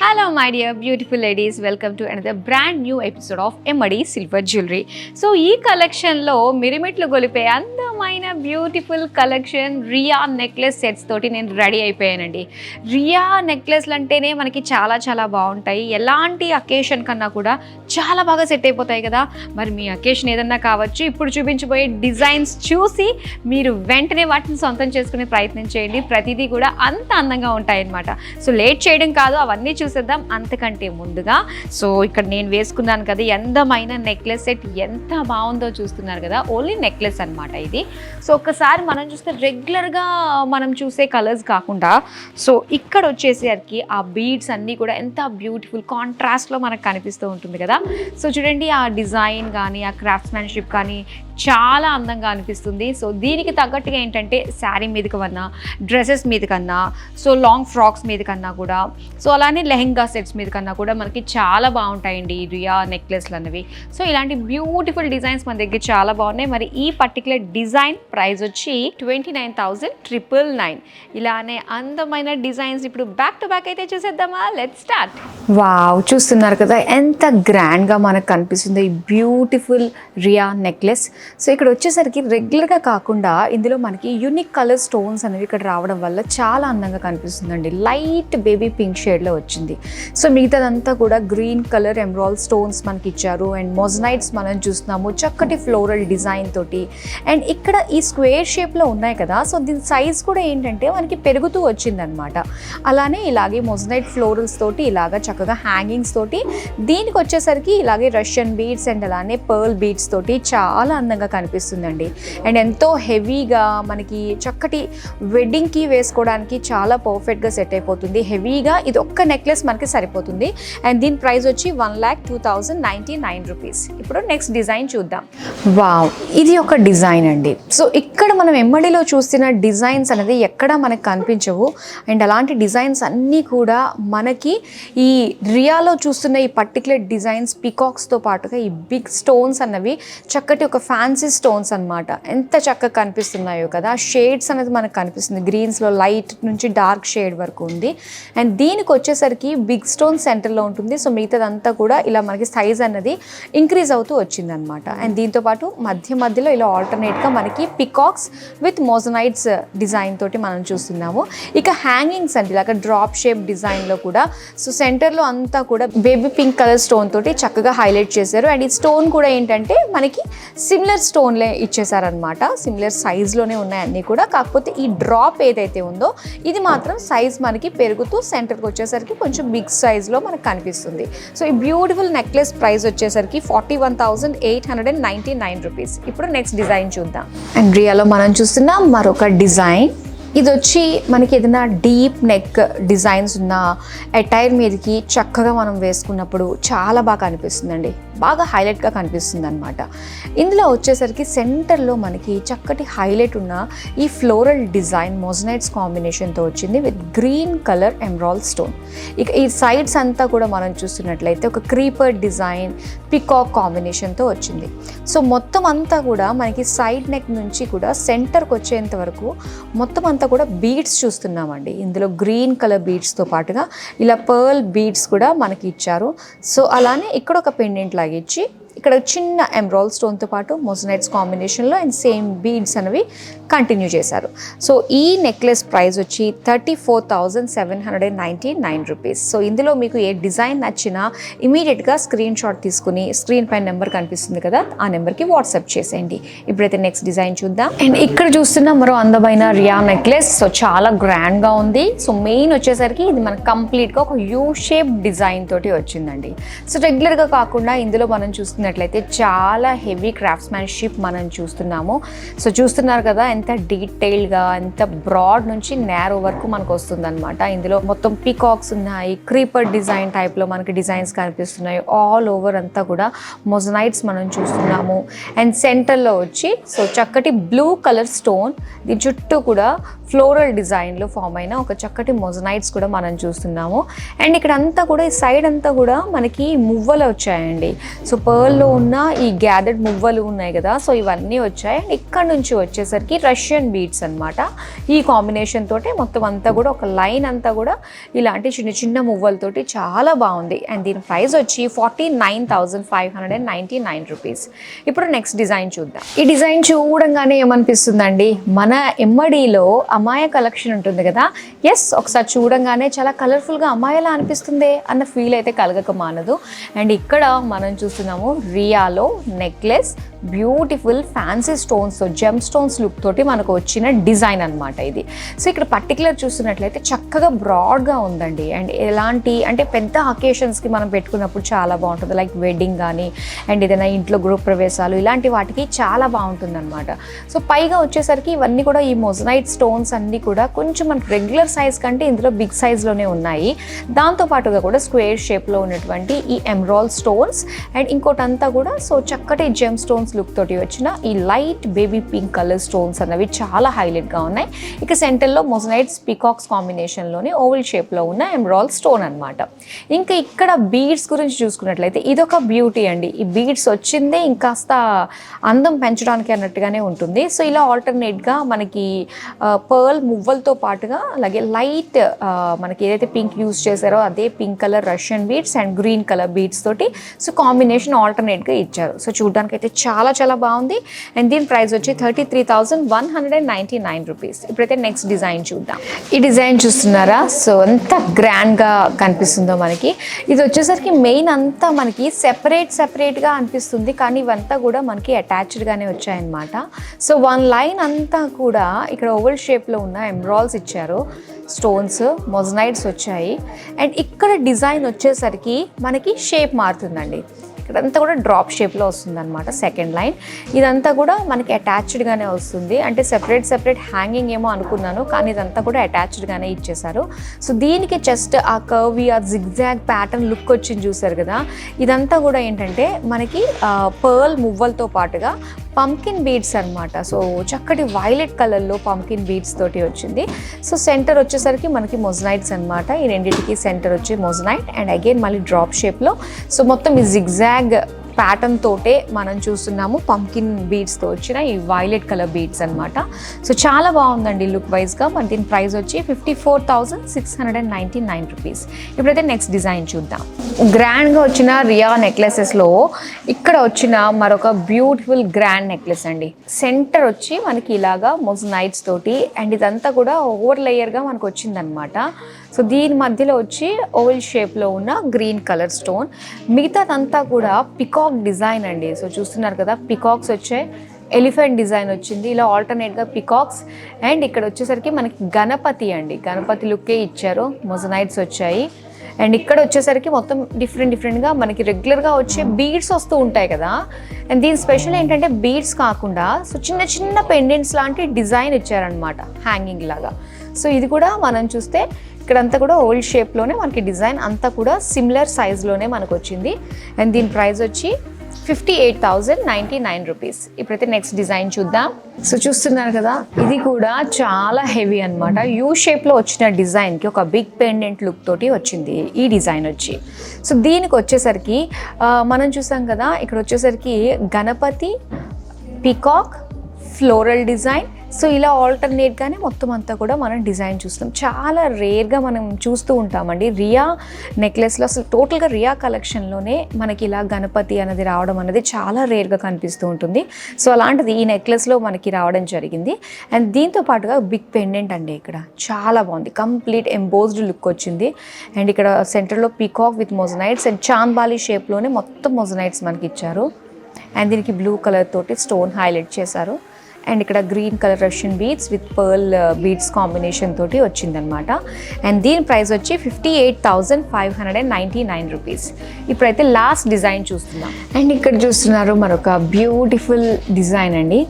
Hello my dear beautiful ladies, welcome to another brand new episode of Emmadi Silver Jewelry. So ee collection lo mirimitlu golipe అందమైన beautiful collection రియా necklace sets తోటి నేను ready అయిపోయానండి. రియా నెక్లెస్లు అంటేనే మనకి చాలా చాలా బాగుంటాయి. ఎలాంటి అకేషన్ కన్నా కూడా చాలా బాగా సెట్ అయిపోతాయి కదా. మరి మీ అకేషన్ ఏదన్నా కావచ్చు, ఇప్పుడు చూపించబోయే డిజైన్స్ చూసి మీరు వెంటనే వాటిని సొంతం చేసుకునే ప్రయత్నం చేయండి. ప్రతిదీ కూడా అంత అందంగా ఉంటాయి అన్నమాట. సో లేట్ చేయడం కాదు, అవన్నీ చూసేద్దాం. అంతకంటే ముందుగా సో ఇక్కడ నేను వేసుకున్నాను కదా అందమైన నెక్లెస్ సెట్, ఎంత బాగుందో చూస్తున్నారు కదా. ఓన్లీ నెక్లెస్ అనమాట ఇది. సో ఒక్కసారి మనం చూస్తే రెగ్యులర్గా మనం చూసే కలర్స్ కాకుండా సో ఇక్కడ వచ్చేసరికి ఆ బీడ్స్ అన్నీ కూడా ఎంత బ్యూటిఫుల్ కాంట్రాస్ట్లో మనకు కనిపిస్తూ ఉంటుంది కదా. సో చూడండి, ఆ డిజైన్ కానీ ఆ క్రాఫ్ట్స్మెన్షిప్ కానీ చాలా అందంగా అనిపిస్తుంది. సో దీనికి తగ్గట్టుగా ఏంటంటే శారీ మీద కన్నా, డ్రెస్సెస్ మీద కన్నా, సో లాంగ్ ఫ్రాక్స్ మీద కన్నా కూడా, సో అలానే లెహెంగా సెట్స్ మీద కన్నా కూడా మనకి చాలా బాగుంటాయండి ఈ రియా నెక్లెస్లు అనేవి. సో ఇలాంటి బ్యూటిఫుల్ డిజైన్స్ మన దగ్గర చాలా బాగున్నాయి. మరి ఈ పర్టికులర్ డిజైన్ ప్రైస్ వచ్చి 29,999. ఇలానే అందమైన డిజైన్స్ ఇప్పుడు బ్యాక్ టు బ్యాక్ అయితే చూసేద్దామా. Let's start. వావ్, చూస్తున్నారు కదా ఎంత గ్రాండ్గా మనకు కనిపిస్తుంది ఈ బ్యూటిఫుల్ రియా నెక్లెస్. సో ఇక్కడ వచ్చేసరికి రెగ్యులర్గా కాకుండా ఇందులో మనకి యూనిక్ కలర్ స్టోన్స్ అనేవి ఇక్కడ రావడం వల్ల చాలా అందంగా కనిపిస్తుందండి. లైట్ బేబీ పింక్ షేడ్లో వచ్చింది. సో మిగతాదంతా కూడా గ్రీన్ కలర్ ఎమరాల్డ్ స్టోన్స్ మనకి ఇచ్చారు. అండ్ మొజనైట్స్ మనం చూస్తున్నాము చక్కటి ఫ్లోరల్ డిజైన్ తోటి. అండ్ ఇక్కడ ఈ స్క్వేర్ షేప్లో ఉన్నాయి కదా, సో దీని సైజ్ కూడా ఏంటంటే మనకి పెరుగుతూ వచ్చిందనమాట. అలానే ఇలాగే మొజనైట్ ఫ్లోరల్స్ తోటి ఇలాగా చక్కగా హ్యాంగింగ్స్ తోటి, దీనికి వచ్చేసరికి ఇలాగే రష్యన్ బీడ్స్ అండ్ అలానే పర్ల్ బీడ్స్ తోటి చాలా అందంగా కనిపిస్తుందండి. అండ్ ఎంతో హెవీగా మనకి చక్కటి వెడ్డింగ్కి వేసుకోవడానికి చాలా పర్ఫెక్ట్గా సెట్ అయిపోతుంది. హెవీగా ఇది ఒక్క నెక్లెస్ మనకి సరిపోతుంది. అండ్ దీని ప్రైస్ వచ్చి 1,02,099 రూపీస్. ఇప్పుడు నెక్స్ట్ డిజైన్ చూద్దాం. వావ్, ఇది ఒక డిజైన్ అండి. సో ఇక్కడ మనం ఎమ్మడిలో చూస్తున్న డిజైన్స్ అనేది ఎక్కడా మనకు కనిపించవు. అండ్ అలాంటి డిజైన్స్ అన్నీ కూడా మనకి ఈ రియాలో చూస్తున్న ఈ పర్టికులర్ డిజైన్స్ పికాక్స్తో పాటుగా ఈ బిగ్ స్టోన్స్ అన్నవి చక్కటి ఒక ఫ్యాన్సీ స్టోన్స్ అనమాట. ఎంత చక్కగా కనిపిస్తున్నాయో కదా. షేడ్స్ అనేది మనకు కనిపిస్తుంది. గ్రీన్స్లో లైట్ నుంచి డార్క్ షేడ్ వరకు ఉంది. అండ్ దీనికి వచ్చేసరికి బిగ్ స్టోన్ సెంటర్లో ఉంటుంది. సో మిగతాదంతా కూడా ఇలా మనకి సైజ్ అన్నది ఇంక్రీజ్ అవుతూ వచ్చిందనమాట. అండ్ దీంతోపాటు మధ్యలో ఇలా ఆల్టర్నేట్గా మనకి పికాక్స్ విత్ మోజనైట్స్ డిజైన్ తోటి మనం చూస్తున్నాము. ఇక హ్యాంగింగ్స్ అంటే ఇలాగ డ్రాప్ షేప్ డిజైన్లో కూడా సో సెంటర్లో అంతా కూడా బేబీ పింక్ కలర్ స్టోన్ తోటి చక్కగా హైలైట్ చేశారు. అండ్ ఈ స్టోన్ కూడా ఏంటంటే మనకి సిమిలర్ స్టోన్లే ఇచ్చేసారనమాట. సిమిలర్ సైజ్లోనే ఉన్నాయి అన్నీ కూడా. కాకపోతే ఈ డ్రాప్ ఏదైతే ఉందో ఇది మాత్రం సైజ్ మనకి పెరుగుతూ సెంటర్కి వచ్చేసరికి కొంచెం బిగ్ సైజ్లో మనకు కనిపిస్తుంది. సో ఈ బ్యూటిఫుల్ నెక్లెస్ ప్రైస్ వచ్చేసరికి 41,899 రూపీస్. ఇప్పుడు నెక్స్ట్ డిజైన్ చూద్దాం. అండ్ రియాలో మనం చూస్తున్న మరొక డిజైన్. ఇది వచ్చి మనకి ఏదైనా డీప్ నెక్ డిజైన్స్ ఉన్న అటైర్ మీదకి చక్కగా మనం వేసుకున్నప్పుడు చాలా బాగా కనిపిస్తుందండి. బాగా హైలైట్గా కనిపిస్తుంది అనమాట. ఇందులో వచ్చేసరికి సెంటర్లో మనకి చక్కటి హైలైట్ ఉన్న ఈ ఫ్లోరల్ డిజైన్ మొజనైట్స్ కాంబినేషన్తో వచ్చింది with green colour emerald stone. ఇక ఈ సైడ్స్ అంతా కూడా మనం చూస్తున్నట్లయితే ఒక క్రీపర్ డిజైన్ పికాక్ కాంబినేషన్తో వచ్చింది. సో మొత్తం అంతా కూడా మనకి సైడ్ నెక్ నుంచి కూడా సెంటర్కి వచ్చేంత వరకు మొత్తం అంతా కూడా బీడ్స్ చూస్తున్నామండి. ఇందులో గ్రీన్ కలర్ బీడ్స్తో పాటుగా ఇలా పర్ల్ బీడ్స్ కూడా మనకి ఇచ్చారు. సో అలానే ఇక్కడ ఒక పెండెంట్ లాగా ఇచ్చి ఇక్కడ చిన్న ఎమరాల్డ్ స్టోన్తో పాటు మొజనైట్స్ కాంబినేషన్లో అండ్ సేమ్ బీడ్స్ అనేవి కంటిన్యూ చేశారు. సో ఈ నెక్లెస్ ప్రైస్ వచ్చి 34,799 రూపీస్. సో ఇందులో మీకు ఏ డిజైన్ నచ్చినా ఇమీడియట్గా స్క్రీన్ షాట్ తీసుకుని స్క్రీన్ పైన నెంబర్ కనిపిస్తుంది కదా, ఆ నెంబర్కి వాట్సాప్ చేసేయండి. ఇప్పుడైతే నెక్స్ట్ డిజైన్ చూద్దాం. అండ్ ఇక్కడ చూస్తున్న మరో అందమైన రియా నెక్లెస్. సో చాలా గ్రాండ్గా ఉంది. సో మెయిన్ వచ్చేసరికి ఇది మనకు కంప్లీట్గా ఒక యూ షేప్ డిజైన్ తోటి వచ్చిందండి. సో రెగ్యులర్గా కాకుండా ఇందులో మనం చూస్తున్నట్లయితే చాలా హెవీ క్రాఫ్ట్స్మెన్షిప్ మనం చూస్తున్నాము. సో చూస్తున్నారు కదా ఎంత డీటెయిల్డ్గా, ఎంత బ్రాడ్ నుంచి నేరో వరకు మనకు వస్తుంది అనమాట. ఇందులో మొత్తం పీకాక్స్ ఉన్నాయి, క్రీపర్ డిజైన్ టైప్లో మనకి డిజైన్స్ కనిపిస్తున్నాయి. ఆల్ ఓవర్ అంతా కూడా మొజనైట్స్ మనం చూస్తున్నాము. అండ్ సెంటర్లో వచ్చి సో చక్కటి బ్లూ కలర్ స్టోన్, దీని చుట్టూ కూడా ఫ్లోరల్ డిజైన్లో ఫామ్ అయిన ఒక చక్కటి మొజనైట్స్ కూడా మనం చూస్తున్నాము. అండ్ ఇక్కడ అంతా కూడా ఈ సైడ్ అంతా కూడా మనకి మువ్వలు వచ్చాయండి. సో పర్ల్లో ఉన్న ఈ గ్యాదర్డ్ మువ్వలు ఉన్నాయి కదా, సో ఇవన్నీ వచ్చాయి. అండ్ ఇక్కడ నుంచి వచ్చేసరికి రష్యన్ బీడ్స్ అనమాట. ఈ కాంబినేషన్ తోటి మొత్తం అంతా కూడా ఒక లైన్ అంతా కూడా ఇలాంటి చిన్న చిన్న మువ్వలతోటి చాలా బాగుంది. అండ్ దీని ప్రైస్ వచ్చి 49,599 రూపీస్. ఇప్పుడు నెక్స్ట్ డిజైన్ చూద్దాం. ఈ డిజైన్ చూడంగానే ఏమనిపిస్తుందండి, మన ఎమ్మడిలో అమ్మాయ కలెక్షన్ ఉంటుంది కదా, ఎస్ ఒకసారి చూడంగానే చాలా కలర్ఫుల్గా అమ్మాయిలా అనిపిస్తుంది అన్న ఫీల్ అయితే కలగక మానదు. అండ్ ఇక్కడ మనం చూస్తున్నాము రియాలో నెక్లెస్, బ్యూటిఫుల్ ఫ్యాన్సీ స్టోన్స్తో జెమ్ స్టోన్స్ లుక్ తోటి మనకు వచ్చిన డిజైన్ అనమాట ఇది. సో ఇక్కడ పర్టికులర్ చూస్తున్నట్లయితే చక్కగా బ్రాడ్గా ఉందండి. అండ్ ఎలాంటి అంటే పెద్ద అకేషన్స్కి మనం పెట్టుకున్నప్పుడు చాలా బాగుంటుంది, లైక్ వెడ్డింగ్ కానీ అండ్ ఏదైనా ఇంట్లో గృహ ప్రవేశాలు ఇలాంటి వాటికి చాలా బాగుంటుంది అనమాట. సో పైగా వచ్చేసరికి ఇవన్నీ కూడా ఈ మొజనైట్ స్టోన్స్ అన్నీ కూడా కొంచెం మనకి రెగ్యులర్ సైజ్ కంటే ఇందులో బిగ్ సైజ్లోనే ఉన్నాయి. దాంతోపాటుగా కూడా స్క్వేర్ షేప్లో ఉన్నటువంటి ఈ ఎమరాల్డ్ స్టోన్స్ అండ్ ఇంకోటంతా కూడా సో చక్కటి జెమ్ స్టోన్స్ లుక్ తోటి వచ్చిన ఈ light baby pink colour stones అన్నవి చాలా హైలైట్గా ఉన్నాయి. ఇక సెంటర్లో మొజనైట్స్ పికాక్స్ కాంబినేషన్లోని ఓవల్ షేప్లో ఉన్న ఎమరాల్డ్ స్టోన్ అనమాట. ఇంకా ఇక్కడ బీడ్స్ గురించి చూసుకున్నట్లయితే ఇదొక బ్యూటీ అండి. ఈ బీడ్స్ వచ్చిందే ఇంకాస్త అందం పెంచడానికి అన్నట్టుగానే ఉంటుంది. సో ఇలా ఆల్టర్నేట్గా మనకి పర్ల్ మువ్వలతో పాటుగా అలాగే లైట్ మనకి ఏదైతే పింక్ యూజ్ చేశారో అదే pink colour Russian beads and green colour beads తోటి సో కాంబినేషన్ ఆల్టర్నేట్గా ఇచ్చారు. సో చూడడానికి అయితే చాలా చాలా బాగుంది. అండ్ దీని ప్రైస్ వచ్చి 33,199 రూపీస్. ఇప్పుడైతే నెక్స్ట్ డిజైన్ చూద్దాం. ఈ డిజైన్ చూస్తున్నారా, సో ఎంత గ్రాండ్గా కనిపిస్తుందో మనకి. ఇది వచ్చేసరికి మెయిన్ అంతా మనకి సెపరేట్గా అనిపిస్తుంది, కానీ ఇవంతా కూడా మనకి అటాచ్డ్గానే వచ్చాయన్నమాట. సో వన్ లైన్ అంతా కూడా ఇక్కడ ఓవల్ షేప్లో ఉన్న ఎమరాల్డ్స్ ఇచ్చారు, స్టోన్స్ మొజనైట్స్ వచ్చాయి. అండ్ ఇక్కడ డిజైన్ వచ్చేసరికి మనకి షేప్ మారుతుందండి. ఇక్కడంతా కూడా డ్రాప్ షేప్లో వస్తుంది అనమాట సెకండ్ లైన్. ఇదంతా కూడా మనకి అటాచ్డ్గానే వస్తుంది, అంటే సెపరేట్ హ్యాంగింగ్ ఏమో అనుకున్నాను, కానీ ఇదంతా కూడా అటాచ్డ్గానే ఇచ్చేసారు. సో దీనికి జస్ట్ ఆ కర్వీ ఆ జిగ్జాగ్ ప్యాటర్న్ లుక్ వచ్చింది చూసారు కదా, ఇదంతా కూడా ఏంటంటే మనకి పర్ల్ మువ్వలతో పాటుగా పంకిన్ బీడ్స్ అనమాట. సో చక్కటి వైలెట్ కలర్లో పంకిన్ బీడ్స్ తోటి వచ్చింది. సో సెంటర్ వచ్చేసరికి మనకి మొజనైట్స్ అనమాట. ఈ రెండింటికి సెంటర్ వచ్చి మొజనైట్ అండ్ అగైన్ మళ్ళీ డ్రాప్ షేప్లో. సో మొత్తం ఈ జిగ్జాగ్ ప్యాటర్న్ తోటే మనం చూస్తున్నాము పంకిన్ బీడ్స్తో వచ్చిన ఈ వైలెట్ కలర్ బీడ్స్ అనమాట. సో చాలా బాగుందండి లుక్ వైజ్గా. మరి దీని ప్రైస్ వచ్చి 54,699 రూపీస్. ఇప్పుడైతే నెక్స్ట్ డిజైన్ చూద్దాం. గ్రాండ్గా వచ్చిన రియా నెక్లెసెస్లో ఇక్కడ వచ్చిన మరొక బ్యూటిఫుల్ గ్రాండ్ నెక్లెస్ అండి. సెంటర్ వచ్చి మనకి ఇలాగా మొజనైట్స్ తోటి అండ్ ఇదంతా కూడా ఓవర్ లేయర్గా మనకు వచ్చిందనమాట. సో దీని మధ్యలో వచ్చి ఓవల్ షేప్లో ఉన్న గ్రీన్ కలర్ స్టోన్, మిగతాదంతా కూడా పికాక్ డిజైన్ అండి. సో చూస్తున్నారు కదా, పికాక్స్ వచ్చాయి, ఎలిఫెంట్ డిజైన్ వచ్చింది, ఇలా ఆల్టర్నేట్గా పికాక్స్. అండ్ ఇక్కడ వచ్చేసరికి మనకి గణపతి అండి, గణపతి లుక్కే ఇచ్చారు, మొజనైట్స్ వచ్చాయి. అండ్ ఇక్కడ వచ్చేసరికి మొత్తం డిఫరెంట్గా మనకి రెగ్యులర్గా వచ్చే బీడ్స్ వస్తూ ఉంటాయి కదా. అండ్ దీని స్పెషల్ ఏంటంటే బీడ్స్ కాకుండా సో చిన్న చిన్న పెండెంట్స్ లాంటి డిజైన్ ఇచ్చారనమాట, హ్యాంగింగ్ లాగా. సో ఇది కూడా మనం చూస్తే ఇక్కడంతా కూడా ఓల్డ్ షేప్లోనే మనకి డిజైన్ అంతా కూడా సిమిలర్ సైజ్లోనే మనకు వచ్చింది. అండ్ దీని ప్రైస్ వచ్చి 58,099 రూపీస్. ఇప్పుడైతే నెక్స్ట్ డిజైన్ చూద్దాం. సో చూస్తున్నారు కదా, ఇది కూడా చాలా హెవీ అనమాట. యూ షేప్లో వచ్చిన డిజైన్కి ఒక బిగ్ పెండెంట్ లుక్ తోటి వచ్చింది ఈ డిజైన్ వచ్చి. సో దీనికి వచ్చేసరికి మనం చూసాం కదా, ఇక్కడ వచ్చేసరికి Ganapati, peacock, floral design. So ఇలా ఆల్టర్నేట్గానే మొత్తం అంతా కూడా మనం డిజైన్ చూస్తాం. చాలా రేర్గా మనం చూస్తూ ఉంటామండి రియా నెక్లెస్లో. అసలు టోటల్గా రియా కలెక్షన్లోనే మనకి ఇలా గణపతి అనేది రావడం అనేది చాలా రేర్గా కనిపిస్తూ ఉంటుంది. సో అలాంటిది ఈ నెక్లెస్లో మనకి రావడం జరిగింది. అండ్ దీంతో పాటుగా బిగ్ పెండెంట్ అండి, ఇక్కడ చాలా బాగుంది, కంప్లీట్ ఎంబోజ్డ్ లుక్ వచ్చింది. అండ్ ఇక్కడ సెంటర్లో పీకాక్ విత్ మొజనైట్స్ అండ్ చాంబాలి షేప్లోనే మొత్తం మొజనైట్స్ మనకి ఇచ్చారు. అండ్ దీనికి బ్లూ కలర్ తోటి స్టోన్ హైలైట్ చేశారు. అండ్ ఇక్కడ green colour Russian beads with pearl beads combination తోటి వచ్చిందనమాట. అండ్ దీని ప్రైస్ వచ్చి 58,599 రూపీస్. ఇప్పుడైతే లాస్ట్ డిజైన్ చూస్తున్నాం. అండ్ ఇక్కడ చూస్తున్నారు మరొక బ్యూటిఫుల్ డిజైన్ అండి.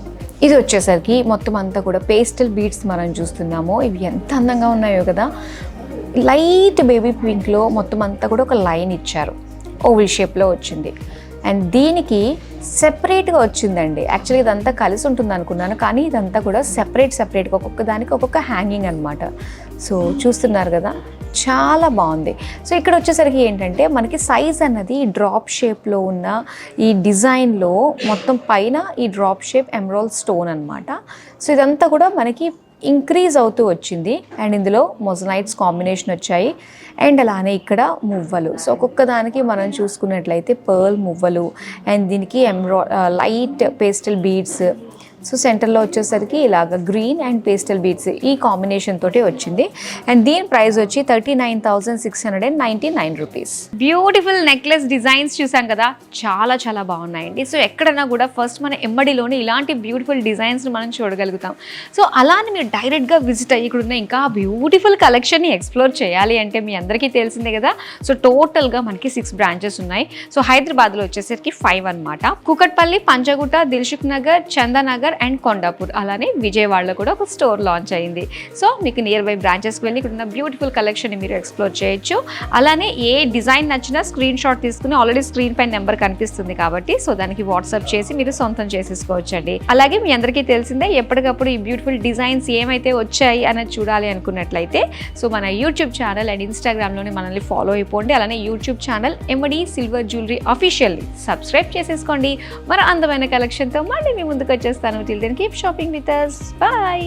ఇది వచ్చేసరికి మొత్తం అంతా కూడా పేస్టల్ బీడ్స్ మనం చూస్తున్నాము. ఇవి ఎంత అందంగా ఉన్నాయో కదా, లైట్ బేబీ పింక్లో మొత్తం అంతా కూడా ఒక లైన్ ఇచ్చారు, ఓవల్ షేప్లో వచ్చింది. అండ్ దీనికి సెపరేట్గా వచ్చిందండి. యాక్చువల్లీ ఇదంతా కలిసి ఉంటుంది అనుకున్నాను, కానీ ఇదంతా కూడా సెపరేట్గా ఒక్కొక్క దానికి ఒక్కొక్క హ్యాంగింగ్ అనమాట. సో చూస్తున్నారు కదా, చాలా బాగుంది. సో ఇక్కడ వచ్చేసరికి ఏంటంటే మనకి సైజ్ అన్నది డ్రాప్ షేప్లో ఉన్న ఈ డిజైన్లో మొత్తం పైన ఈ డ్రాప్ షేప్ ఎమరాల్డ్ స్టోన్ అనమాట. సో ఇదంతా కూడా మనకి ఇంక్రీజ్ అవుతూ వచ్చింది. అండ్ ఇందులో మొజనైట్స్ కాంబినేషన్ వచ్చాయి. అండ్ అలానే ఇక్కడ మువ్వలు. సో ఒక్కొక్క దానికి మనం చూసుకున్నట్లయితే పర్ల్ మువ్వలు అండ్ దీనికి లైట్ పేస్టల్ బీడ్స్. సో సెంటర్లో వచ్చేసరికి ఇలాగ గ్రీన్ అండ్ పేస్టల్ బీడ్స్ ఈ కాంబినేషన్ తోటి వచ్చింది. అండ్ దీని ప్రైస్ వచ్చి 39,699 రూపీస్. బ్యూటిఫుల్ నెక్లెస్ డిజైన్స్ చూసాం కదా, చాలా చాలా బాగున్నాయండి. సో ఎక్కడన్నా కూడా ఫస్ట్ మన ఎమ్మడిలోని ఇలాంటి బ్యూటిఫుల్ డిజైన్స్ మనం చూడగలుగుతాం. సో అలానే మీరు డైరెక్ట్గా విజిట్ అయ్యి ఇక్కడ ఉన్న ఇంకా బ్యూటిఫుల్ కలెక్షన్ని ఎక్స్ప్లోర్ చేయాలి అంటే మీ అందరికీ తెలిసిందే కదా. సో టోటల్గా మనకి 6 బ్రాంచెస్ ఉన్నాయి. సో హైదరాబాద్లో వచ్చేసరికి 5 అనమాట. కూకట్పల్లి, పంజగుట్ట, దిల్సుఖ్ నగర్, చందానగర్ అండ్ కొండాపూర్, అలానే విజయవాడలో కూడా ఒక స్టోర్ లాంచ్ అయింది. సో మీకు నియర్ బై బ్రాంచెస్కి వెళ్ళి ఇక్కడ ఉన్న బ్యూటిఫుల్ కలెక్షన్ని మీరు ఎక్స్ప్లోర్ చేయొచ్చు. అలానే ఏ డిజైన్ నచ్చినా స్క్రీన్ షాట్ తీసుకుని ఆల్రెడీ స్క్రీన్ పైన నెంబర్ కనిపిస్తుంది కాబట్టి సో దానికి వాట్సాప్ చేసి మీరు సొంతం చేసేసుకోవచ్చు అండి. అలాగే మీ అందరికీ తెలిసిందే ఎప్పటికప్పుడు ఈ బ్యూటిఫుల్ డిజైన్స్ ఏమైతే వచ్చాయి అనేది చూడాలి అనుకున్నట్లయితే సో మన యూట్యూబ్ ఛానల్ అండ్ ఇన్స్టాగ్రామ్లోనే మనల్ని ఫాలో అయిపోండి. అలానే YouTube channel Emmadi silver jewellery officially subscribe చేసేసుకోండి. మరి అందమైన కలెక్షన్తో మళ్ళీ మీ ముందుకు వచ్చేస్తాను. Till then, keep shopping with us. Bye.